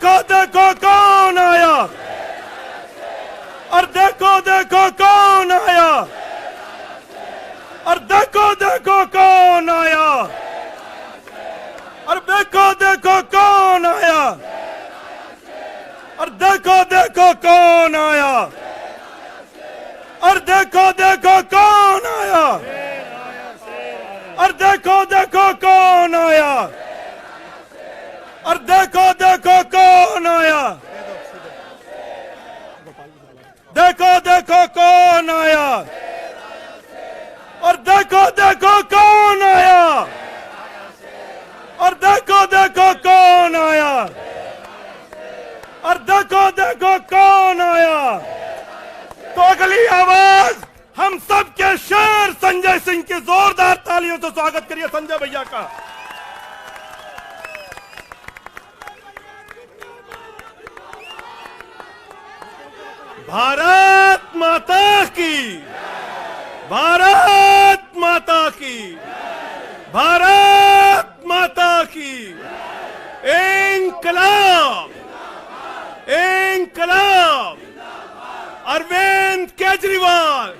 देखो देखो कौन आया, और देखो देखो कौन आया, और देखो देखो कौन आया, और देखो देखो कौन आया, और देखो देखो कौन आया, और देखो देखो कौन आया, और देखो देखो कौन आया, और देखो देखो कौन आया, देखो देखो कौन आया, और देखो देखो कौन आया, और देखो देखो कौन आया, और देखो देखो कौन आया। तो अगली आवाज हम सब के शेर संजय सिंह की जोरदार तालियों से स्वागत करिए संजय भैया का। भारत माता की, भारत माता की, भारत माता की। इंकलाब, इंकलाब। अरविंद केजरीवाल,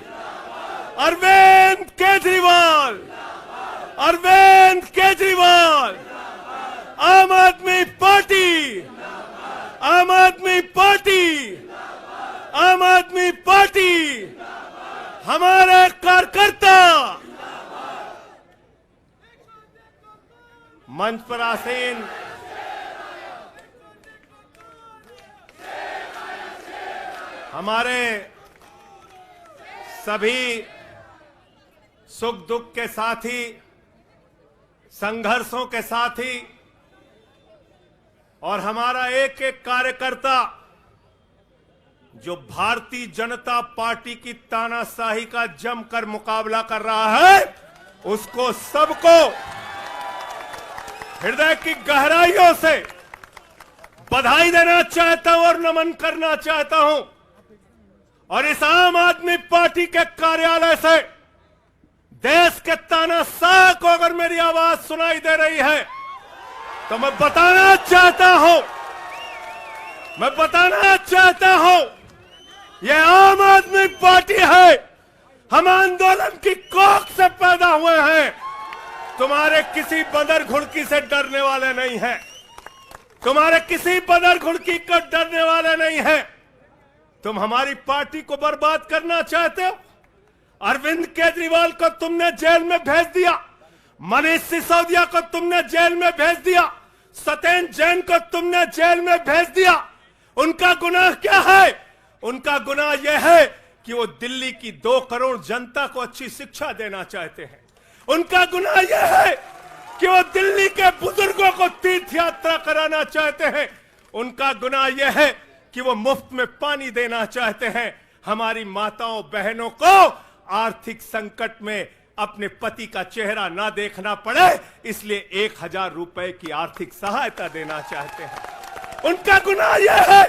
अरविंद केजरीवाल, अरविंद केजरीवाल। आम आदमी पार्टी, आम आदमी पार्टी, आम आदमी पार्टी। हमारे कार्यकर्ता मंच पर आसीन हमारे सभी सुख दुख के साथी, संघर्षों के साथी, और हमारा एक एक कार्यकर्ता जो भारतीय जनता पार्टी की तानाशाही का जमकर मुकाबला कर रहा है, उसको सबको हृदय की गहराइयों से बधाई देना चाहता हूं और नमन करना चाहता हूं। और इस आम आदमी पार्टी के कार्यालय से देश के तानाशाह को अगर मेरी आवाज सुनाई दे रही है तो मैं बताना चाहता हूं, मैं बताना चाहता हूं, यह आम आदमी पार्टी है। हम आंदोलन की कोख से पैदा हुए हैं। तुम्हारे किसी बंदर घुड़की से डरने वाले नहीं हैं, तुम्हारे किसी बंदर घुड़की को डरने वाले नहीं हैं। तुम हमारी पार्टी को बर्बाद करना चाहते हो। अरविंद केजरीवाल को तुमने जेल में भेज दिया, मनीष सिसोदिया को तुमने जेल में भेज दिया, सत्येंद्र जैन को तुमने जेल में भेज दिया। उनका गुनाह क्या है? उनका गुनाह यह है कि वो दिल्ली की 2 करोड़ जनता को अच्छी शिक्षा देना चाहते हैं। उनका गुनाह यह है कि वो दिल्ली के बुजुर्गों को तीर्थ यात्रा कराना चाहते हैं। उनका गुनाह यह है कि वो मुफ्त में पानी देना चाहते हैं। हमारी माताओं बहनों को आर्थिक संकट में अपने पति का चेहरा ना देखना पड़े, इसलिए 1000 रुपए की आर्थिक सहायता देना चाहते हैं। उनका गुनाह यह है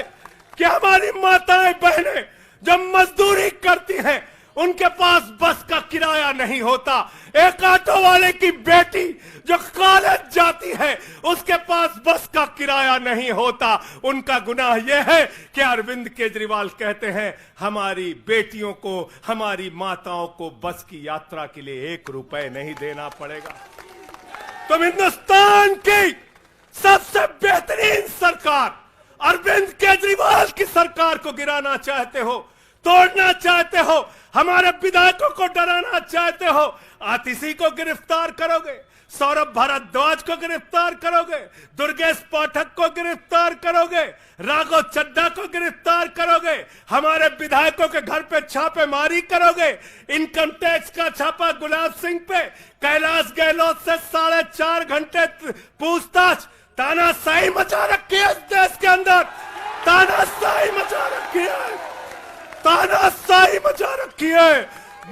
कि हमारी माताएं बहनें जब मजदूरी करती हैं, उनके पास बस का किराया नहीं होता। एक ऑटो वाले की बेटी जो कॉलेज जाती है, उसके पास बस का किराया नहीं होता। उनका गुनाह यह है कि अरविंद केजरीवाल कहते हैं हमारी बेटियों को, हमारी माताओं को बस की यात्रा के लिए 1 रुपए नहीं देना पड़ेगा। तुम हिंदुस्तान की सबसे बेहतरीन सरकार अरविंद केजरीवाल की सरकार को गिराना चाहते हो, तोड़ना चाहते हो, हमारे विधायकों को डराना चाहते हो। आतिशी को गिरफ्तार करोगे, सौरभ भारद्वाज को गिरफ्तार करोगे, दुर्गेश पाठक को गिरफ्तार करोगे, राघव चड्ढा को गिरफ्तार करोगे, हमारे विधायकों के घर पे छापेमारी करोगे, इनकम टैक्स का छापा गुलाब सिंह पे, कैलाश गहलोत से 4.5 घंटे पूछताछ। तानाशाही मचा रखी है इस देश के अंदर, तानाशाही मचा रखी है, तानाशाही मचा रखी है।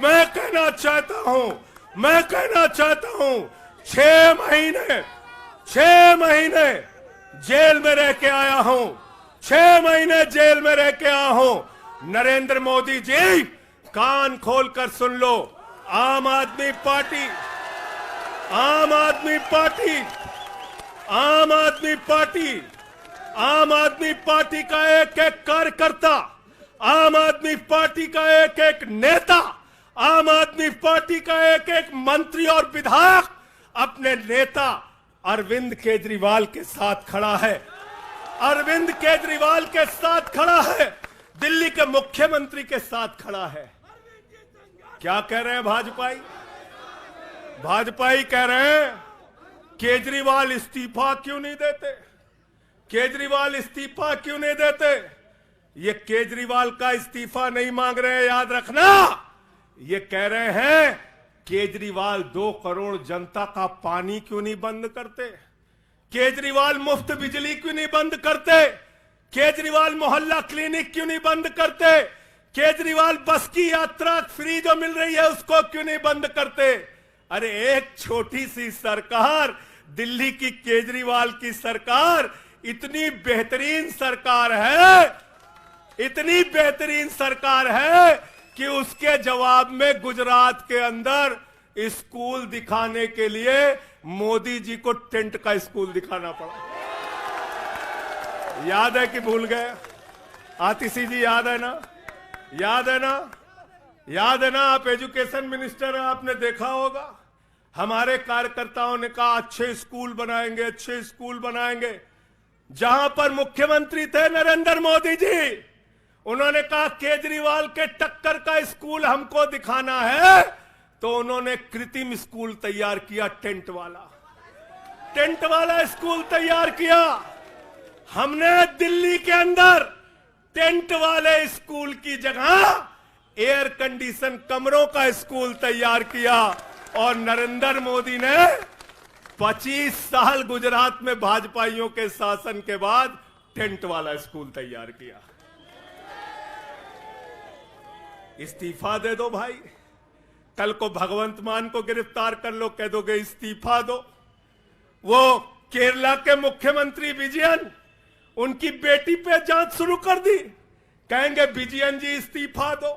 मैं कहना चाहता हूं, मैं कहना चाहता हूं, 6 महीने जेल में रह के आया हूं, 6 महीने जेल में रह के आया हूं। नरेंद्र मोदी जी, कान खोलकर सुन लो, आम आदमी पार्टी, आम आदमी पार्टी, आम आदमी पार्टी आम आदमी पार्टी का एक एक कार्यकर्ता, आम आदमी पार्टी का एक एक नेता, आम आदमी पार्टी का एक एक मंत्री और विधायक अपने नेता अरविंद केजरीवाल के साथ खड़ा है। अरविंद केजरीवाल के साथ खड़ा है, दिल्ली के मुख्यमंत्री के साथ खड़ा है। क्या कह रहे हैं भाजपाई? भाजपाई कह रहे हैं केजरीवाल इस्तीफा क्यों नहीं देते, केजरीवाल इस्तीफा क्यों नहीं देते। ये केजरीवाल का इस्तीफा नहीं मांग रहे हैं, याद रखना। ये कह रहे हैं केजरीवाल 2 करोड़ जनता का पानी क्यों नहीं बंद करते, केजरीवाल मुफ्त बिजली क्यों नहीं बंद करते, केजरीवाल मोहल्ला क्लिनिक क्यों नहीं बंद करते, केजरीवाल बस की यात्रा फ्री जो मिल रही है उसको क्यों नहीं बंद करते। अरे एक छोटी सी सरकार, दिल्ली की केजरीवाल की सरकार इतनी बेहतरीन सरकार है, इतनी बेहतरीन सरकार है कि उसके जवाब में गुजरात के अंदर स्कूल दिखाने के लिए मोदी जी को टेंट का स्कूल दिखाना पड़ा। याद है कि भूल गए? आतिशी जी याद है ना? याद है ना? याद है ना? आप एजुकेशन मिनिस्टर हैं, आपने देखा होगा। हमारे कार्यकर्ताओं ने कहा अच्छे स्कूल बनाएंगे, अच्छे स्कूल बनाएंगे। जहां पर मुख्यमंत्री थे नरेंद्र मोदी जी, उन्होंने कहा केजरीवाल के टक्कर का स्कूल हमको दिखाना है, तो उन्होंने कृत्रिम स्कूल तैयार किया, टेंट वाला स्कूल तैयार किया। हमने दिल्ली के अंदर टेंट वाले स्कूल की जगह एयर कंडीशन कमरों का स्कूल तैयार किया। और नरेंद्र मोदी ने 25 साल गुजरात में भाजपाइयों के शासन के बाद टेंट वाला स्कूल तैयार किया। इस्तीफा दे दो भाई, कल को भगवंत मान को गिरफ्तार कर लो, कह दोगे इस्तीफा दो। वो केरला के मुख्यमंत्री विजयन, उनकी बेटी पे जांच शुरू कर दी, कहेंगे विजयन जी इस्तीफा दो।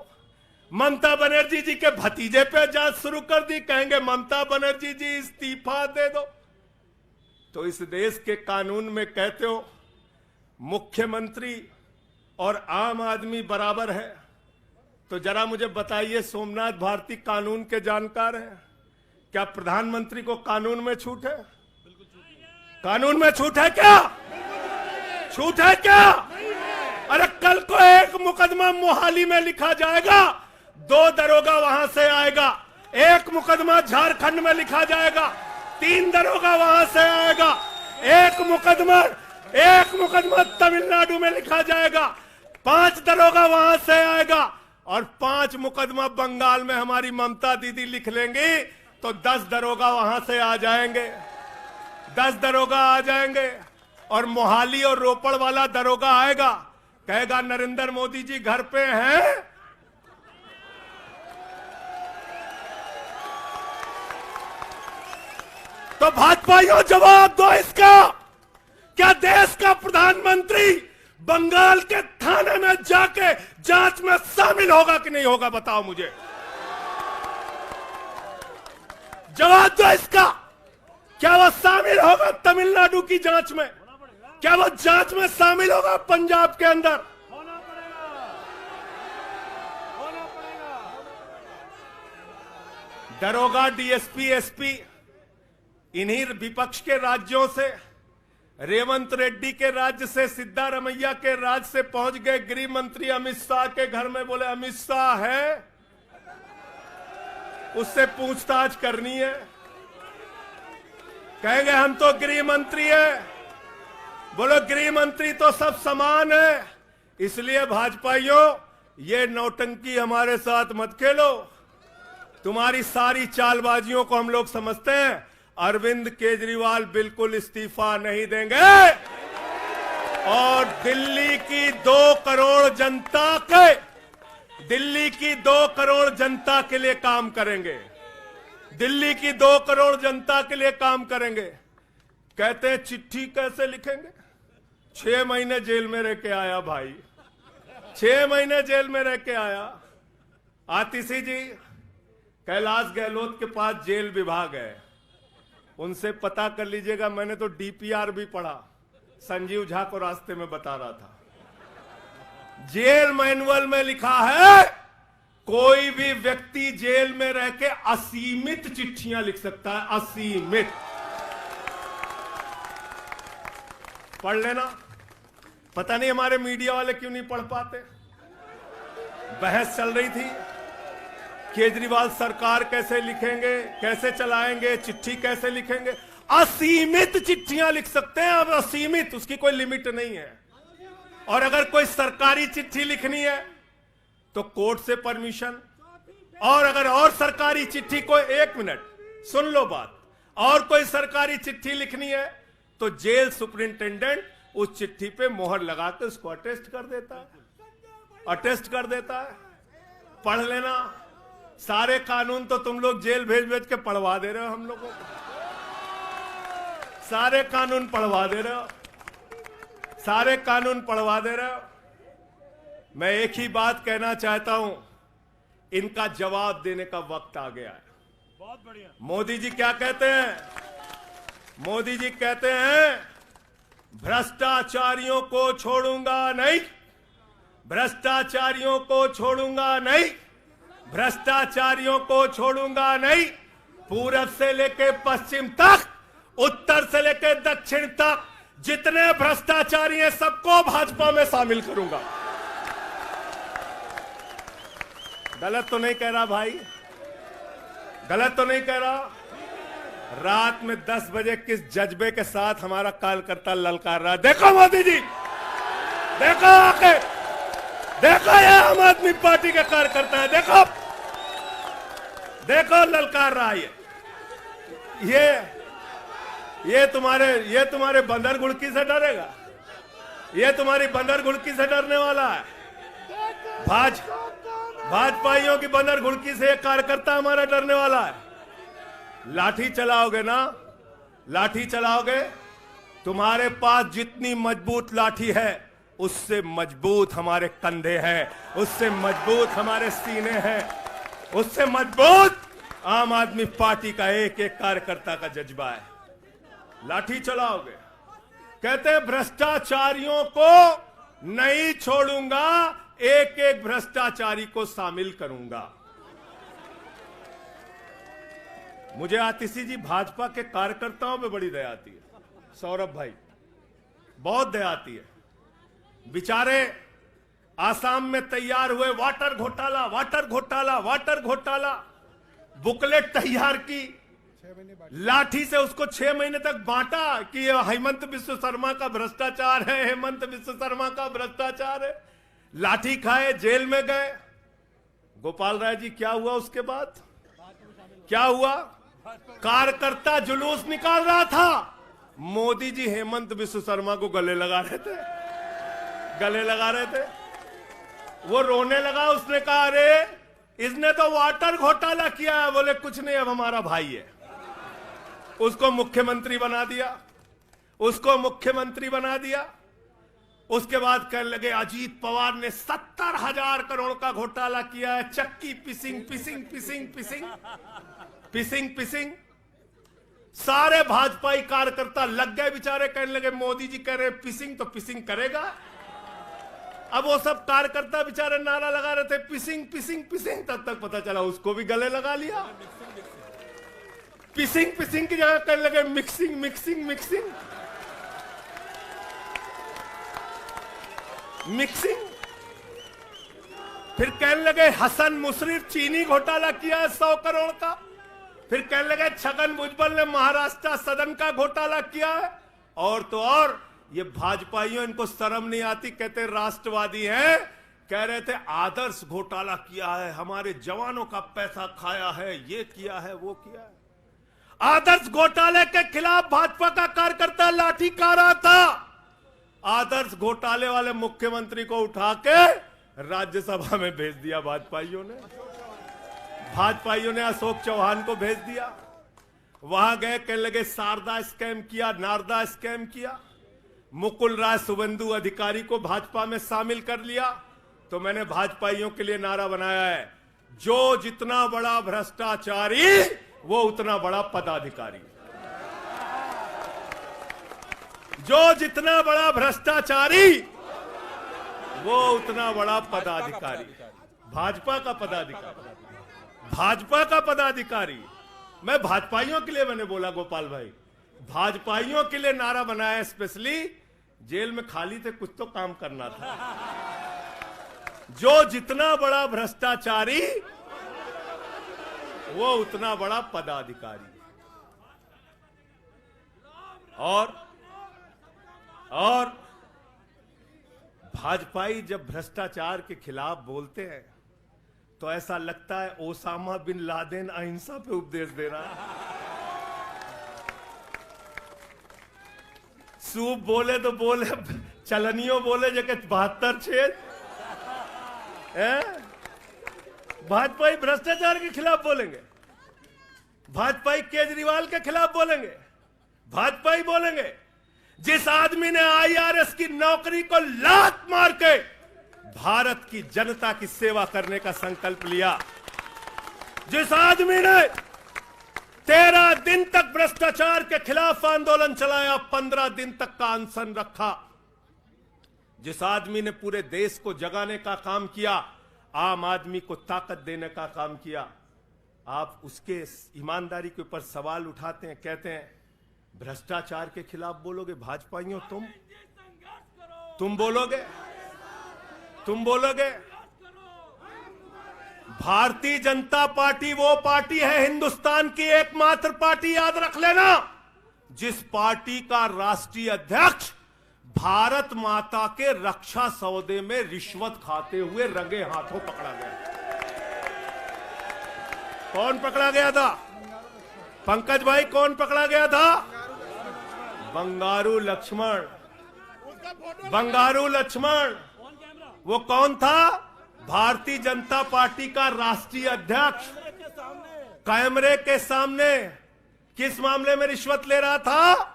ममता बनर्जी जी के भतीजे पे जांच शुरू कर दी, कहेंगे ममता बनर्जी जी इस्तीफा दे दो। तो इस देश के कानून में कहते हो मुख्यमंत्री और आम आदमी बराबर है, तो जरा मुझे बताइए, सोमनाथ भारती कानून के जानकार हैं, क्या प्रधानमंत्री को कानून में छूट है? कानून में छूट है क्या? छूट है क्या? अरे कल को एक मुकदमा मोहाली में लिखा जाएगा, 2 दरोगा वहां से आएगा। एक मुकदमा झारखंड में लिखा जाएगा, 3 दरोगा वहां से आएगा। एक मुकदमा तमिलनाडु में लिखा जाएगा, 5 दरोगा वहां से आएगा। और 5 मुकदमा बंगाल में हमारी ममता दीदी लिख लेंगी, तो 10 दरोगा वहां से आ जाएंगे, 10 दरोगा आ जाएंगे। और मोहाली और रोपड़ वाला दरोगा आएगा, कहेगा नरेंद्र मोदी जी घर पे हैं। तो भाजपाइयों जवाब दो इसका, क्या देश का प्रधानमंत्री बंगाल के थाने में जाके जांच में शामिल होगा कि नहीं होगा? बताओ मुझे, जवाब दो इसका। क्या वो शामिल होगा तमिलनाडु की जांच में? क्या वो जांच में शामिल होगा पंजाब के अंदर? दरोगा, डीएसपी, एसपी इन्हीं विपक्ष के राज्यों से, रेवंत रेड्डी के राज्य से, सिद्धारमैया के राज्य से पहुंच गए गृह मंत्री अमित शाह के घर में। बोले अमित शाह है, उससे पूछताछ करनी है। कहेंगे हम तो गृह मंत्री है। बोलो गृह मंत्री तो सब समान है। इसलिए भाजपाइयों, ये नौटंकी हमारे साथ मत खेलो। तुम्हारी सारी चालबाजियों को हम लोग समझते हैं। अरविंद केजरीवाल बिल्कुल इस्तीफा नहीं देंगे और दिल्ली की 2 करोड़ जनता के लिए काम करेंगे। दिल्ली की 2 करोड़ जनता के लिए काम करेंगे। कहते हैं चिट्ठी कैसे लिखेंगे? 6 महीने जेल में रह के आया भाई, 6 महीने जेल में रह के आया। आतिशी जी कैलाश गहलोत के पास जेल विभाग है, उनसे पता कर लीजिएगा। मैंने तो डीपीआर भी पढ़ा, संजीव झा को रास्ते में बता रहा था, जेल मैनुअल में लिखा है कोई भी व्यक्ति जेल में रह के असीमित चिट्ठियां लिख सकता है, असीमित। पढ़ लेना। पता नहीं हमारे मीडिया वाले क्यों नहीं पढ़ पाते। बहस चल रही थी, केजरीवाल सरकार कैसे लिखेंगे, कैसे चलाएंगे, चिट्ठी कैसे लिखेंगे। असीमित चिट्ठियां लिख सकते हैं अब, असीमित, उसकी कोई लिमिट नहीं है। और अगर कोई सरकारी चिट्ठी लिखनी है तो कोर्ट से परमिशन, और अगर और सरकारी चिट्ठी को, 1 मिनट सुन लो बात, और कोई सरकारी चिट्ठी लिखनी है तो जेल सुपरिंटेंडेंट उस चिट्ठी पे मोहर लगा के उसको अटेस्ट कर देता है, अटेस्ट कर देता है। पढ़ लेना। सारे कानून तो तुम लोग जेल भेज भेज के पढ़वा दे रहे हो हम लोगों को, सारे कानून पढ़वा दे रहे हो, सारे कानून पढ़वा दे रहे हो। मैं एक ही बात कहना चाहता हूं, इनका जवाब देने का वक्त आ गया है। बहुत बढ़िया। मोदी जी क्या कहते हैं? मोदी जी कहते हैं भ्रष्टाचारियों को छोड़ूंगा नहीं, भ्रष्टाचारियों को छोड़ूंगा नहीं, भ्रष्टाचारियों को छोड़ूंगा नहीं। पूरब से लेके पश्चिम तक, उत्तर से लेके दक्षिण तक जितने भ्रष्टाचारी हैं सबको भाजपा में शामिल करूंगा। गलत तो नहीं कह रहा भाई? गलत तो नहीं कह रहा? रात में 10 बजे किस जज्बे के साथ हमारा कार्यकर्ता ललकार रहा है। देखो मोदी जी, देखो आके, देखो ये आम आदमी पार्टी के कार्यकर्ता है, देखो देखो ललकार रहा है। ये तुम्हारे बंदर गुड़की से डरेगा? ये तुम्हारी बंदर गुड़की से डरने वाला है? भाजपाइयों की बंदर गुड़की से एक कार्यकर्ता हमारा डरने वाला है? लाठी चलाओगे ना, लाठी चलाओगे। तुम्हारे पास जितनी मजबूत लाठी है उससे मजबूत हमारे कंधे हैं, उससे मजबूत हमारे सीने हैं, उससे मजबूत आम आदमी पार्टी का एक एक कार्यकर्ता का जज्बा है। लाठी चलाओगे। कहते हैं भ्रष्टाचारियों को नहीं छोड़ूंगा, एक एक भ्रष्टाचारी को शामिल करूंगा। मुझे आतिशी जी भाजपा के कार्यकर्ताओं पे बड़ी दया आती है, सौरभ भाई, बहुत दया आती है। बेचारे आसाम में तैयार हुए वाटर घोटाला, वाटर घोटाला, वाटर घोटाला, बुकलेट तैयार की, लाठी से उसको 6 महीने तक बांटा कि ये हेमंत बिस्व शर्मा का भ्रष्टाचार है, हेमंत बिस्व शर्मा का भ्रष्टाचार है। लाठी खाए, जेल में गए। गोपाल राय जी क्या हुआ उसके बाद? क्या हुआ? कार्यकर्ता जुलूस निकाल रहा था, मोदी जी हेमंत बिस्व शर्मा को गले लगा रहे थे, गले लगा रहे थे। वो रोने लगा, उसने कहा अरे इसने तो वाटर घोटाला किया है। बोले कुछ नहीं, अब हमारा भाई है। उसको मुख्यमंत्री बना दिया, उसको मुख्यमंत्री बना दिया। उसके बाद कहने लगे अजीत पवार ने 70,000 करोड़ का घोटाला किया है, चक्की पिसिंग पिसिंग पिसिंग पिसिंग पिसिंग पिसिंग। सारे भाजपाई कार्यकर्ता लग गए बेचारे, कहने लगे मोदी जी कह रहे पिसिंग तो पिसिंग करेगा। अब वो सब कार्यकर्ता बेचारे नारा लगा रहे थे पिसिंग पिसिंग पिसिंग, तब तक पता चला उसको भी गले लगा लिया। पिसिंग पिसिंग की जगह कहने लगे मिक्सिंग मिक्सिंग मिक्सिंग मिक्सिंग। फिर कहने लगे हसन मुशर्रफ चीनी घोटाला किया है 100 करोड़ का। फिर कहने लगे छगन भुजबल ने महाराष्ट्र सदन का घोटाला किया है। और तो और ये भाजपाइयों, इनको शर्म नहीं आती, कहते राष्ट्रवादी हैं, कह रहे थे आदर्श घोटाला किया है, हमारे जवानों का पैसा खाया है, ये किया है, वो किया है। आदर्श घोटाले के खिलाफ भाजपा का कार्यकर्ता लाठी खा रहा था। आदर्श घोटाले वाले मुख्यमंत्री को उठा के राज्यसभा में भेज दिया भाजपाइयों ने। भाजपाइयों ने अशोक चौहान को भेज दिया। वहां गए, कहने लगे शारदा स्कैम किया, नारदा स्कैम किया। मुकुल राय शुभेंदु अधिकारी को भाजपा में शामिल कर लिया। तो मैंने भाजपाइयों के लिए नारा बनाया है, जो जितना बड़ा भ्रष्टाचारी वो उतना बड़ा पदाधिकारी। जो जितना बड़ा भ्रष्टाचारी वो उतना बड़ा पदाधिकारी। भाजपा का पदाधिकारी, भाजपा का पदाधिकारी। मैं भाजपाइयों के लिए मैंने बोला गोपाल भाई, भाजपाइयों के लिए नारा बनाया स्पेशली। जेल में खाली थे, कुछ तो काम करना था। जो जितना बड़ा भ्रष्टाचारी वो उतना बड़ा पदाधिकारी। और भाजपाई जब भ्रष्टाचार के खिलाफ बोलते हैं तो ऐसा लगता है ओसामा बिन लादेन अहिंसा पे उपदेश दे रहा है। सूप बोले तो बोले, चलनियों बोले जगह 72 छेद। भाजपाई भ्रष्टाचार के खिलाफ बोलेंगे, भाजपाई केजरीवाल के खिलाफ बोलेंगे, भाजपाई बोलेंगे जिस आदमी ने आईआरएस की नौकरी को लात मार के भारत की जनता की सेवा करने का संकल्प लिया, जिस आदमी ने 13 दिन तक भ्रष्टाचार के खिलाफ आंदोलन चलाया, 15 दिन तक का अनशन रखा, जिस आदमी ने पूरे देश को जगाने का काम किया, आम आदमी को ताकत देने का काम किया, आप उसके ईमानदारी के ऊपर सवाल उठाते हैं, कहते हैं भ्रष्टाचार के खिलाफ बोलोगे। भाजपाइयों तुम बोलोगे, तुम बोलोगे। भारतीय जनता पार्टी वो पार्टी है, हिंदुस्तान की एकमात्र पार्टी, याद रख लेना, जिस पार्टी का राष्ट्रीय अध्यक्ष भारत माता के रक्षा सौदे में रिश्वत खाते हुए रंगे हाथों पकड़ा गया। कौन पकड़ा गया था? पंकज भाई, कौन पकड़ा गया था? बंगारू लक्ष्मण। बंगारू लक्ष्मण वो कौन था? भारतीय जनता पार्टी का राष्ट्रीय अध्यक्ष। कैमरे के सामने किस मामले में रिश्वत ले रहा था?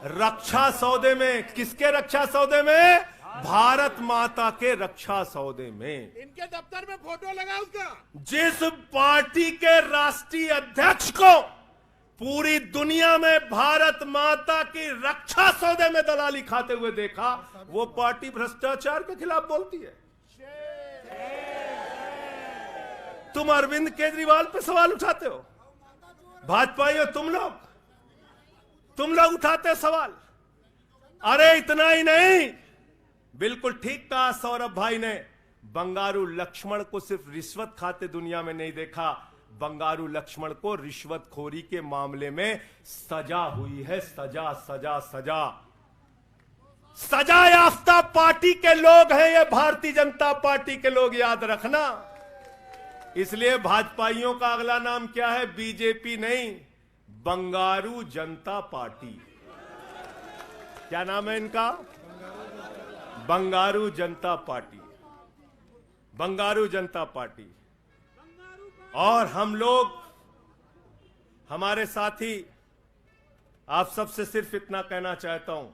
रक्षा सौदे में। किसके रक्षा सौदे में? भारत माता के रक्षा सौदे में। इनके दफ्तर में फोटो लगा उसका। जिस पार्टी के राष्ट्रीय अध्यक्ष को पूरी दुनिया में भारत माता की रक्षा सौदे में दलाली खाते हुए देखा, वो पार्टी भ्रष्टाचार के खिलाफ बोलती है। तुम अरविंद केजरीवाल पे सवाल उठाते हो, भाजपाइयों तुम लोग उठाते हो सवाल। अरे इतना ही नहीं, बिल्कुल ठीक कहा सौरभ भाई ने, बंगारू लक्ष्मण को सिर्फ रिश्वत खाते दुनिया में नहीं देखा, बंगारू लक्ष्मण को रिश्वतखोरी के मामले में सजा हुई है। सजा याफ्ता पार्टी के लोग हैं ये भारतीय जनता पार्टी के लोग, याद रखना। इसलिए भाजपाइयों का अगला नाम क्या है? बीजेपी नहीं, बंगारू जनता पार्टी। क्या नाम है इनका? बंगारू जनता पार्टी। बंगारू जनता पार्टी। और हम लोग, हमारे साथी, आप सबसे सिर्फ इतना कहना चाहता हूं,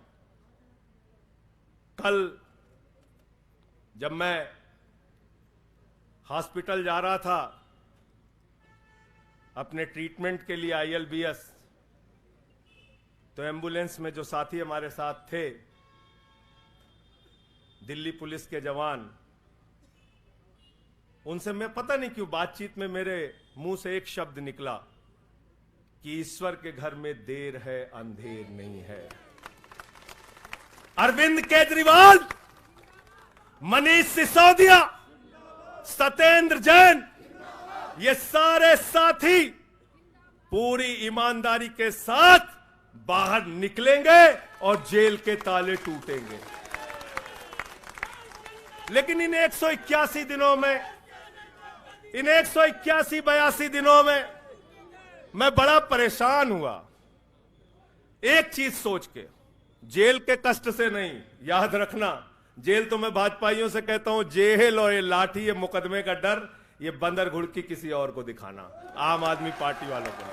कल जब मैं हॉस्पिटल जा रहा था अपने ट्रीटमेंट के लिए ILBS, तो एम्बुलेंस में जो साथी हमारे साथ थे, दिल्ली पुलिस के जवान, उनसे मैं पता नहीं क्यों बातचीत में मेरे मुंह से एक शब्द निकला कि ईश्वर के घर में देर है अंधेर नहीं है। अरविंद केजरीवाल, मनीष सिसोदिया, सत्येंद्र जैन, ये सारे साथी पूरी ईमानदारी के साथ बाहर निकलेंगे और जेल के ताले टूटेंगे। लेकिन इन 181 दिनों में, इन 181-82 दिनों में मैं बड़ा परेशान हुआ, एक चीज सोच के, जेल के कष्ट से नहीं, याद रखना, जेल तो मैं भाजपाइयों से कहता हूं, जेल और ये लाठी, ये मुकदमे का डर, ये बंदर घुड़की किसी और को दिखाना, आम आदमी पार्टी वालों को।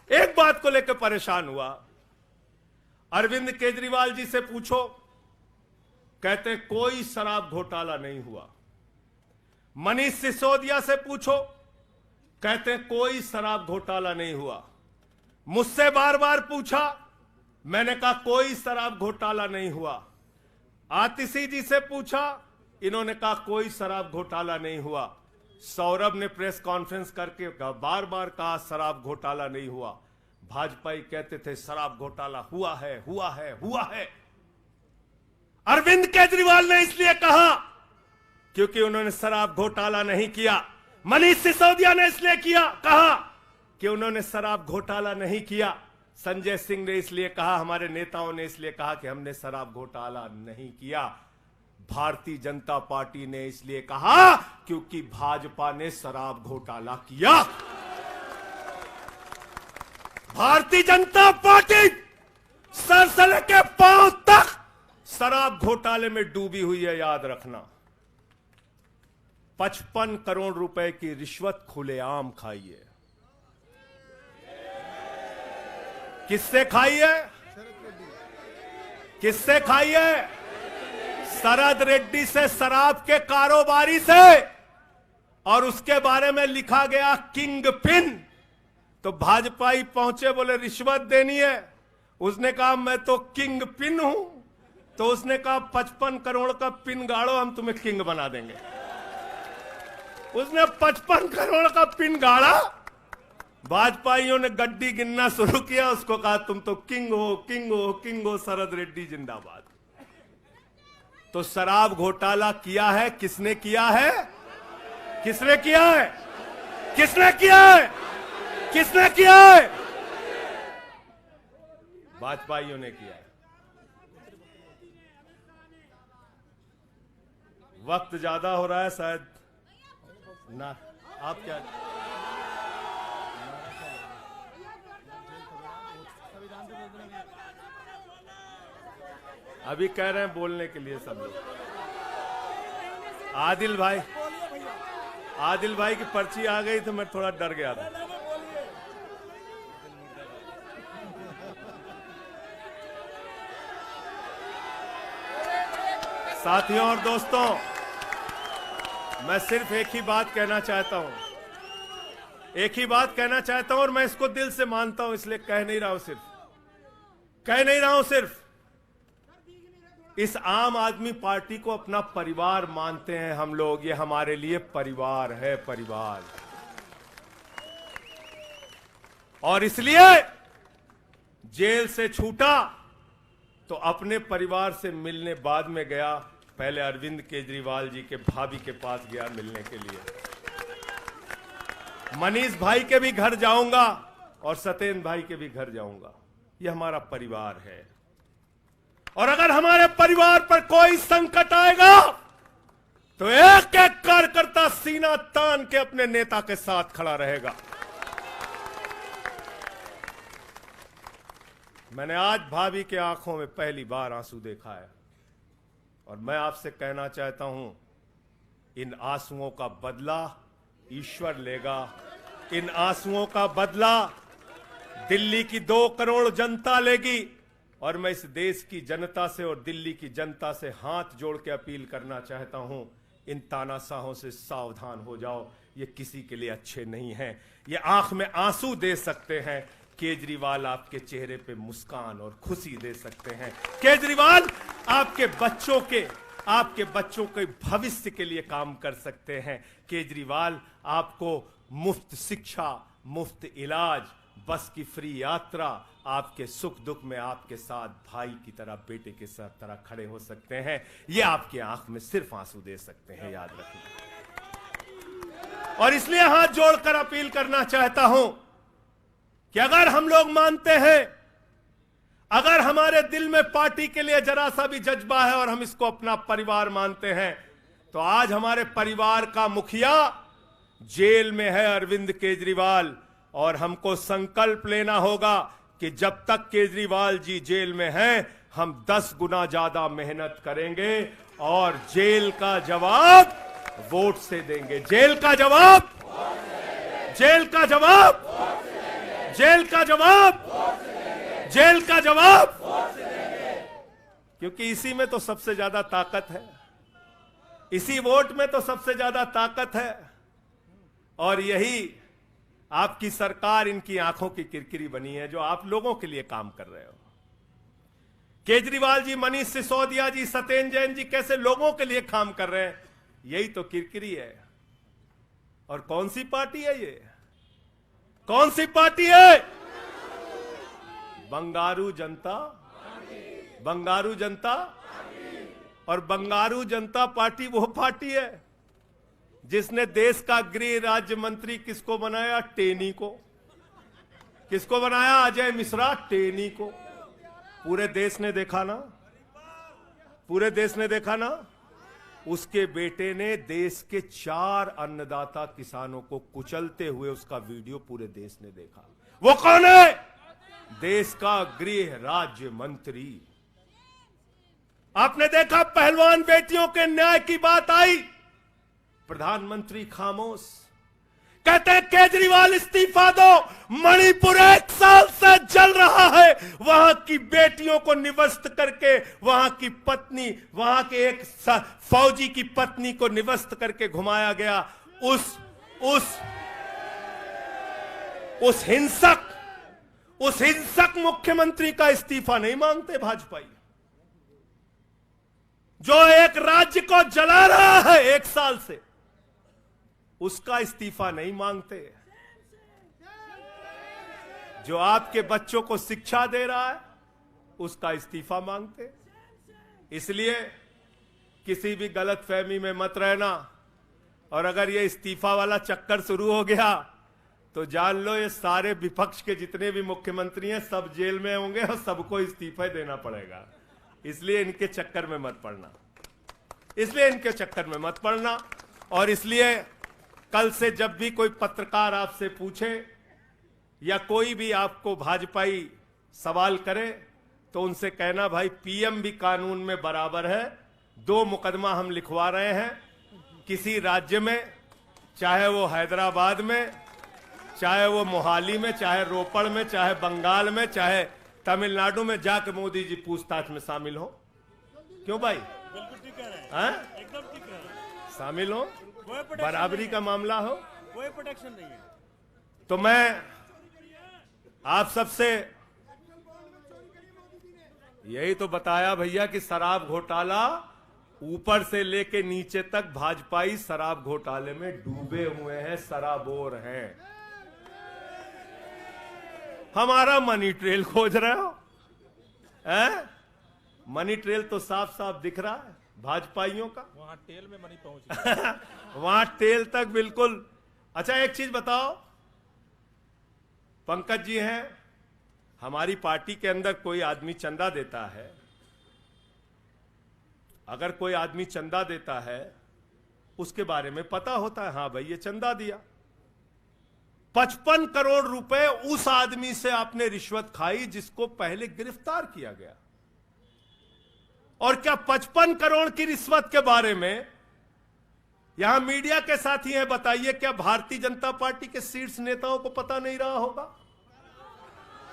एक बात को लेकर परेशान हुआ, अरविंद केजरीवाल जी से पूछो, कहते कोई शराब घोटाला नहीं हुआ। मनीष सिसोदिया से पूछो, कहते कोई शराब घोटाला नहीं हुआ। मुझसे बार बार पूछा, मैंने कहा कोई शराब घोटाला नहीं हुआ। आतिशी जी से पूछा, इन्होंने कहा कोई शराब घोटाला नहीं हुआ। सौरभ ने प्रेस कॉन्फ्रेंस करके बार बार कहा शराब घोटाला नहीं हुआ। भाजपाई कहते थे शराब घोटाला हुआ है, हुआ है, हुआ है। अरविंद केजरीवाल ने इसलिए कहा क्योंकि उन्होंने शराब घोटाला नहीं किया। मनीष सिसोदिया ने इसलिए कहा कि उन्होंने शराब घोटाला नहीं किया। संजय सिंह ने इसलिए कहा, हमारे नेताओं ने इसलिए कहा कि हमने शराब घोटाला नहीं किया। भारतीय जनता पार्टी ने इसलिए कहा क्योंकि भाजपा ने शराब घोटाला किया। भारतीय जनता पार्टी सर से लेकर पांव तक शराब घोटाले में डूबी हुई है, याद रखना। 55 करोड़ रुपए की रिश्वत खुलेआम खाई है। किससे खाई है? किससे खाई है? शरद रेड्डी से, शराब के कारोबारी से। और उसके बारे में लिखा गया किंग पिन। तो भाजपाई पहुंचे, बोले रिश्वत देनी है। उसने कहा मैं तो किंग पिन हूं। तो उसने कहा 55 करोड़ का पिन गाड़ो, हम तुम्हें किंग बना देंगे। उसने 55 करोड़ का पिन गाड़ा। भाजपाइयों ने गड्डी गिनना शुरू किया। उसको कहा तुम तो किंग हो, किंग हो, किंग हो, शरद रेड्डी जिंदाबाद। तो शराब घोटाला किया है, किसने किया है? किसने किया है? किसने किया है? किसने किया है? भाजपाइयों ने किया है। वक्त ज्यादा हो रहा है शायद ना, आप क्या? अभी कह रहे हैं बोलने के लिए सब लोग। आदिल भाई की पर्ची आ गई तो मैं थोड़ा डर गया था। साथियों और दोस्तों, मैं सिर्फ एक ही बात कहना चाहता हूं। एक ही बात कहना चाहता हूं और मैं इसको दिल से मानता हूं, इसलिए कह नहीं रहा हूं सिर्फ। इस आम आदमी पार्टी को अपना परिवार मानते हैं हम लोग। ये हमारे लिए परिवार है, परिवार। और इसलिए जेल से छूटा तो अपने परिवार से मिलने बाद में गया। पहले अरविंद केजरीवाल जी के भाभी के पास गया मिलने के लिए। मनीष भाई के भी घर जाऊंगा और सत्येंद्र भाई के भी घर जाऊंगा। ये हमारा परिवार है। और अगर हमारे परिवार पर कोई संकट आएगा तो एक एक कार्यकर्ता सीना तान के अपने नेता के साथ खड़ा रहेगा। मैंने आज भाभी के आंखों में पहली बार आंसू देखा है और मैं आपसे कहना चाहता हूं, इन आंसुओं का बदला ईश्वर लेगा। इन आंसुओं का बदला दिल्ली की 2 करोड़ जनता लेगी। और मैं इस देश की जनता से और दिल्ली की जनता से हाथ जोड़ के अपील करना चाहता हूं, इन तानाशाहों से सावधान हो जाओ। ये किसी के लिए अच्छे नहीं हैं। ये आंख में आंसू दे सकते हैं, केजरीवाल आपके चेहरे पे मुस्कान और खुशी दे सकते हैं। केजरीवाल आपके बच्चों के भविष्य के लिए काम कर सकते हैं। केजरीवाल आपको मुफ्त शिक्षा, मुफ्त इलाज, बस की फ्री यात्रा, आपके सुख दुख में आपके साथ भाई की तरह, बेटे के साथ तरह खड़े हो सकते हैं। ये आपकी आंख में सिर्फ आंसू दे सकते हैं, याद रखना। और इसलिए हाथ जोड़कर अपील करना चाहता हूं कि अगर हम लोग मानते हैं, अगर हमारे दिल में पार्टी के लिए जरा सा भी जज्बा है और हम इसको अपना परिवार मानते हैं, तो आज हमारे परिवार का मुखिया जेल में है, अरविंद केजरीवाल। और हमको संकल्प लेना होगा कि जब तक केजरीवाल जी जेल में हैं, हम 10 गुना ज्यादा मेहनत करेंगे और जेल का जवाब वोट से देंगे। जेल का जवाब, जेल का जवाब, जेल का जवाब, जेल का जवाब। क्योंकि इसी में तो सबसे ज्यादा ताकत है, इसी वोट में तो सबसे ज्यादा ताकत है। और यही आपकी सरकार इनकी आंखों की किरकिरी बनी है, जो आप लोगों के लिए काम कर रहे हो। केजरीवाल जी, मनीष सिसोदिया जी, सत्येंद्र जैन जी कैसे लोगों के लिए काम कर रहे हैं, यही तो किरकिरी है। और कौन सी पार्टी है ये? कौन सी पार्टी है? बंगारू जनता, बंगारू जनता। और बंगारू जनता पार्टी वो पार्टी है जिसने देश का गृह राज्य मंत्री किसको बनाया? टेनी को। किसको बनाया? अजय मिश्रा टेनी को। पूरे देश ने देखा ना, पूरे देश ने देखा ना। उसके बेटे ने देश के 4 अन्नदाता किसानों को कुचलते हुए उसका वीडियो पूरे देश ने देखा। वो कौन है? देश का गृह राज्य मंत्री। आपने देखा पहलवान बेटियों के न्याय की बात आई, प्रधानमंत्री खामोश। कहते हैं केजरीवाल इस्तीफा दो, मणिपुर 1 साल से जल रहा है, वहां की बेटियों को निवस्त करके, वहां की पत्नी, वहां के एक फौजी की पत्नी को निवस्त करके घुमाया गया। उस हिंसक मुख्यमंत्री का इस्तीफा नहीं मांगते भाजपाई, जो एक राज्य को जला रहा है 1 साल से, उसका इस्तीफा नहीं मांगते। जो आपके बच्चों को शिक्षा दे रहा है उसका इस्तीफा मांगते। इसलिए किसी भी गलतफहमी में मत रहना। और अगर ये इस्तीफा वाला चक्कर शुरू हो गया तो जान लो ये सारे विपक्ष के जितने भी मुख्यमंत्री हैं सब जेल में होंगे और सबको इस्तीफा देना पड़ेगा। इसलिए इनके चक्कर में मत पड़ना, इसलिए इनके चक्कर में मत पड़ना। और इसलिए कल से जब भी कोई पत्रकार आपसे पूछे या कोई भी आपको भाजपाई सवाल करे तो उनसे कहना, भाई पीएम भी कानून में बराबर है। 2 मुकदमा हम लिखवा रहे हैं किसी राज्य में, चाहे वो हैदराबाद में, चाहे वो मोहाली में, चाहे रोपड़ में, चाहे बंगाल में, चाहे तमिलनाडु में, जाके मोदी जी पूछताछ में शामिल हो। क्यों भाई? बिल्कुल ठीक कह रहे हैं, एकदम ठीक कह रहे हैं। शामिल हो, बराबरी का मामला हो, कोई प्रोटेक्शन नहीं है। तो मैं आप सबसे यही तो बताया भैया कि शराब घोटाला ऊपर से लेके नीचे तक भाजपाई शराब घोटाले में डूबे हुए हैं, सराबोर हैं। हमारा मनी ट्रेल खोज रहे हो? मनी ट्रेल तो साफ साफ दिख रहा है भाजपाइयों का। वहां टेल में मनी पहुंच गया। वहां टेल तक बिल्कुल। अच्छा एक चीज बताओ, पंकज जी हैं, हमारी पार्टी के अंदर कोई आदमी चंदा देता है, अगर कोई आदमी चंदा देता है उसके बारे में पता होता है, हाँ भाई ये चंदा दिया। 55 करोड़ रुपए उस आदमी से आपने रिश्वत खाई जिसको पहले गिरफ्तार किया गया। और क्या 55 करोड़ की रिश्वत के बारे में यहां मीडिया के साथी हैं, बताइए क्या भारतीय जनता पार्टी के शीर्ष नेताओं को पता नहीं रहा होगा?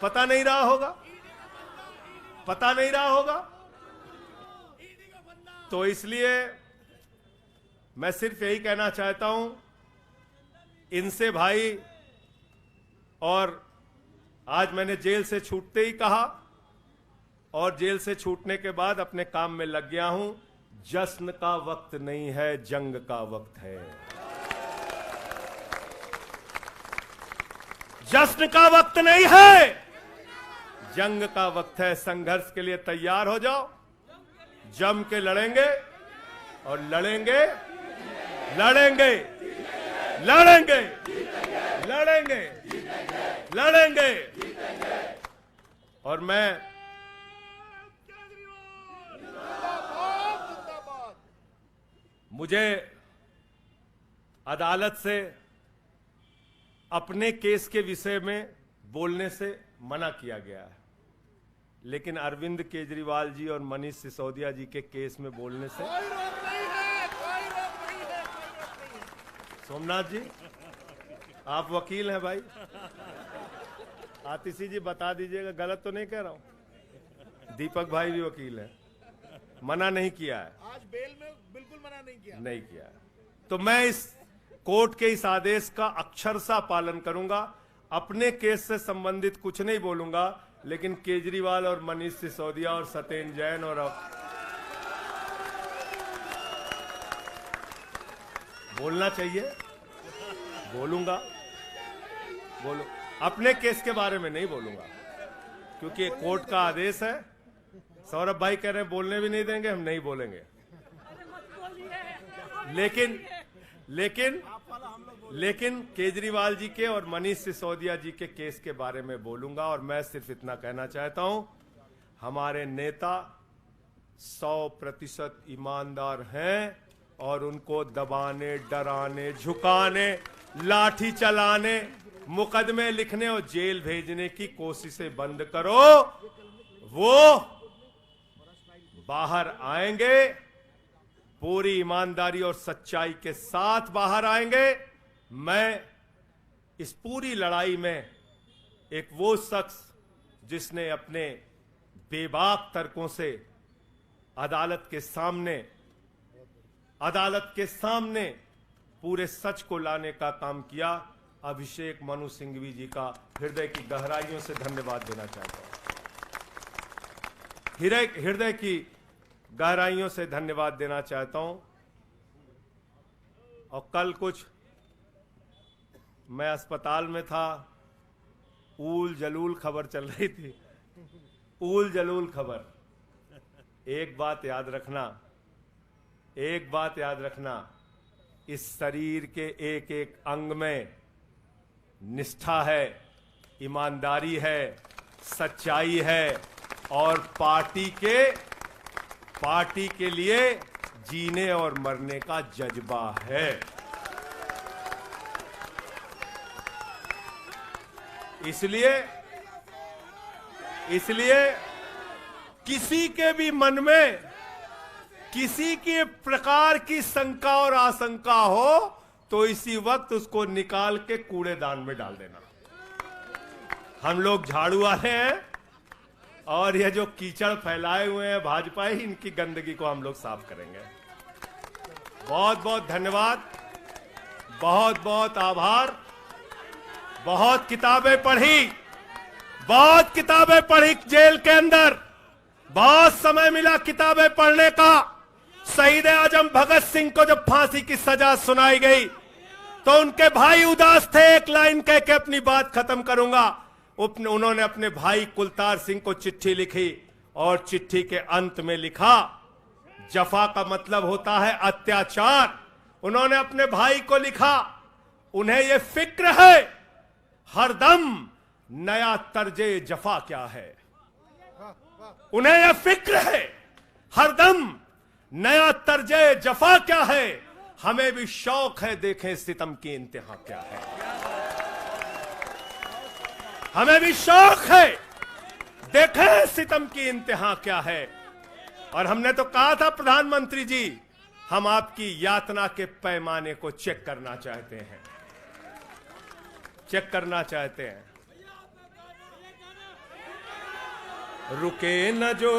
पता नहीं रहा होगा? पता नहीं रहा होगा? तो इसलिए मैं सिर्फ यही कहना चाहता हूं इनसे भाई, और आज मैंने जेल से छूटते ही कहा और जेल से छूटने के बाद अपने काम में लग गया हूं। जश्न का वक्त नहीं है, जंग का वक्त है। जश्न का वक्त नहीं है, जंग का वक्त है। संघर्ष के लिए तैयार हो जाओ, जम के लड़ेंगे और लड़ेंगे, लड़ेंगे, लड़ेंगे, लड़ेंगे, लड़ेंगे। और मैं मुझे अदालत से अपने केस के विषय में बोलने से मना किया गया है, लेकिन अरविंद केजरीवाल जी और मनीष सिसोदिया जी के केस में बोलने से कोई रोक नहीं है, कोई रोक नहीं है, कोई रोक नहीं है। सोमनाथ जी आप वकील हैं भाई, आतिशी जी बता दीजिएगा, गलत तो नहीं कह रहा हूं। दीपक भाई भी वकील हैं, मना नहीं किया है, आज बेल में बिल्कुल मना नहीं किया। नहीं किया है। तो मैं इस कोर्ट के इस आदेश का अक्षरशः पालन करूंगा। अपने केस से संबंधित कुछ नहीं बोलूंगा, लेकिन केजरीवाल और मनीष सिसोदिया और सत्येंद्र जैन और बोलना चाहिए, बोलूंगा, बोलो। अपने केस के बारे में नहीं बोलूंगा क्योंकि कोर्ट का आदेश है। सौरभ भाई कह रहे हैं बोलने भी नहीं देंगे, हम नहीं बोलेंगे। लेकिन केजरीवाल जी के और मनीष सिसोदिया जी के केस के बारे में बोलूंगा। और मैं सिर्फ इतना कहना चाहता हूं, हमारे नेता 100% ईमानदार हैं और उनको दबाने, डराने, झुकाने, लाठी चलाने, मुकदमे लिखने और जेल भेजने की कोशिशें बंद करो। वो बाहर आएंगे, पूरी ईमानदारी और सच्चाई के साथ बाहर आएंगे। मैं इस पूरी लड़ाई में एक वो शख्स जिसने अपने बेबाक तर्कों से अदालत के सामने पूरे सच को लाने का काम किया, अभिषेक मनु सिंघवी जी का हृदय की गहराइयों से धन्यवाद देना चाहता हूं। हृदय की गहराइयों से धन्यवाद देना चाहता हूं। और कल कुछ मैं अस्पताल में था, ऊल जलूल खबर चल रही थी, ऊल जलूल खबर। एक बात याद रखना, इस शरीर के एक एक अंग में निष्ठा है, ईमानदारी है, सच्चाई है और पार्टी के लिए जीने और मरने का जज्बा है। इसलिए किसी के भी मन में किसी के प्रकार की शंका और आशंका हो तो इसी वक्त उसको निकाल के कूड़ेदान में डाल देना। हम लोग झाड़ू वाले हैं और ये जो कीचड़ फैलाए हुए हैं भाजपा ही, इनकी गंदगी को हम लोग साफ करेंगे। बहुत बहुत धन्यवाद, बहुत बहुत आभार। बहुत किताबें पढ़ी जेल के अंदर, बहुत समय मिला किताबें पढ़ने का। शहीद आजम भगत सिंह को जब फांसी की सजा सुनाई गई तो उनके भाई उदास थे। एक लाइन कह के अपनी बात खत्म करूंगा। उन्होंने अपने भाई कुलतार सिंह को चिट्ठी लिखी और चिट्ठी के अंत में लिखा, जफा का मतलब होता है अत्याचार। उन्होंने अपने भाई को लिखा, उन्हें यह फिक्र है हरदम नया तर्जे जफा क्या है। उन्हें यह फिक्र है हरदम नया तर्जे जफा क्या है। हमें भी शौक है देखें सितम की इंतहा क्या है। हमें भी शौक है देखें सितम की इंतहा क्या है। और हमने तो कहा था प्रधानमंत्री जी, हम आपकी यातना के पैमाने को चेक करना चाहते हैं, रुके न जो,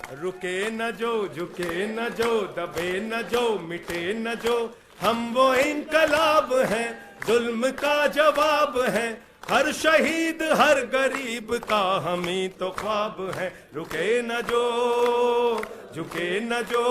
झुके न जो, दबे न जो, मिटे न जो, हम वो इनकलाब हैं, जुल्म का जवाब है। हर शहीद हर गरीब का हम ही तो ख्वाब है। रुके न जो, झुके न जो,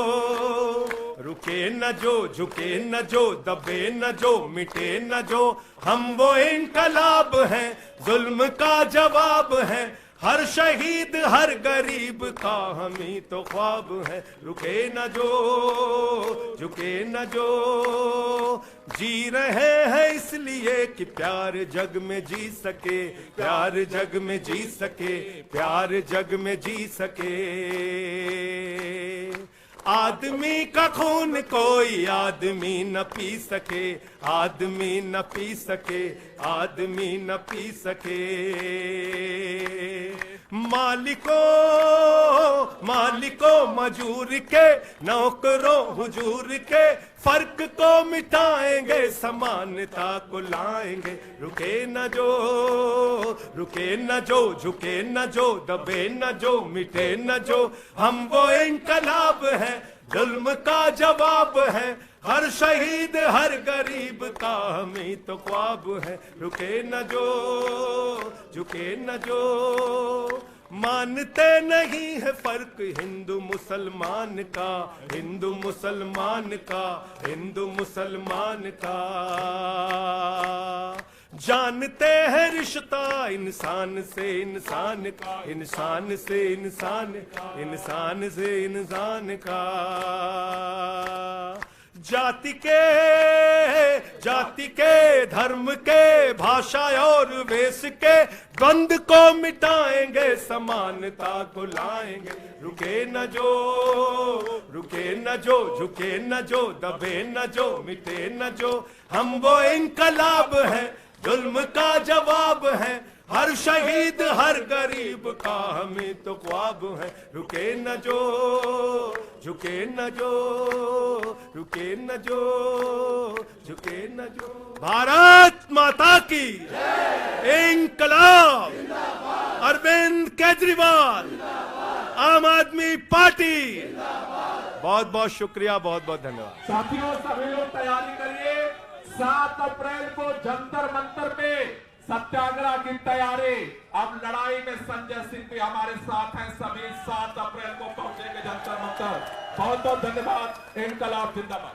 रुके न जो, झुके न जो, दबे न जो, मिटे न जो, हम वो इनकलाब हैं, जुल्म का जवाब है। हर शहीद हर गरीब का हम ही तो ख्वाब है। रुके न जो, झुके न जो, जी रहे हैं इसलिए कि प्यार जग में जी सके, प्यार जग में जी सके, प्यार जग में जी सके। आदमी का खून कोई आदमी न पी सके, आदमी न पी सके, आदमी न पी सके। मालिकों मजूर के, नौकरों हुजूर के, फर्क को मिटाएंगे, समानता को लाएंगे। रुके न जो, झुके न जो, दबे न जो, मिटे न जो, हम वो इनकलाब हैं, जुल्म का जवाब है, हर शहीद हर गरीब का हमें तो ख्वाब है। रुके न जो, झुके न जो, मानते नहीं है फर्क हिंदू मुसलमान का, हिंदू मुसलमान का, हिंदू मुसलमान का। जानते हैं रिश्ता इंसान से इंसान का, इंसान से इंसान, इंसान से इंसान का। जाति के धर्म के भाषा और वेश के द्वंद को मिटाएंगे, समानता को लाएंगे। रुके न जो, रुके न जो, झुके न जो, दबे न जो, मिटे न जो, हम वो इनकलाब है, जुल्म का जवाब है, हर शहीद हर गरीब का हमें तो ख्वाब है। रुके न जो, झुके न जो, रुके न जो, झुके न जो। भारत माता की इंकलाब, अरविंद केजरीवाल, आम आदमी पार्टी। बहुत बहुत शुक्रिया, बहुत बहुत धन्यवाद। साथियों सभी लोग तैयारी करिए, 7 अप्रैल को जंतर मंतर पे सत्याग्रह की तैयारी। अब लड़ाई में संजय सिंह भी हमारे साथ हैं, सभी 7 अप्रैल को पहुंचेंगे जंतर मंतर। बहुत बहुत धन्यवाद। इंकलाब जिंदाबाद।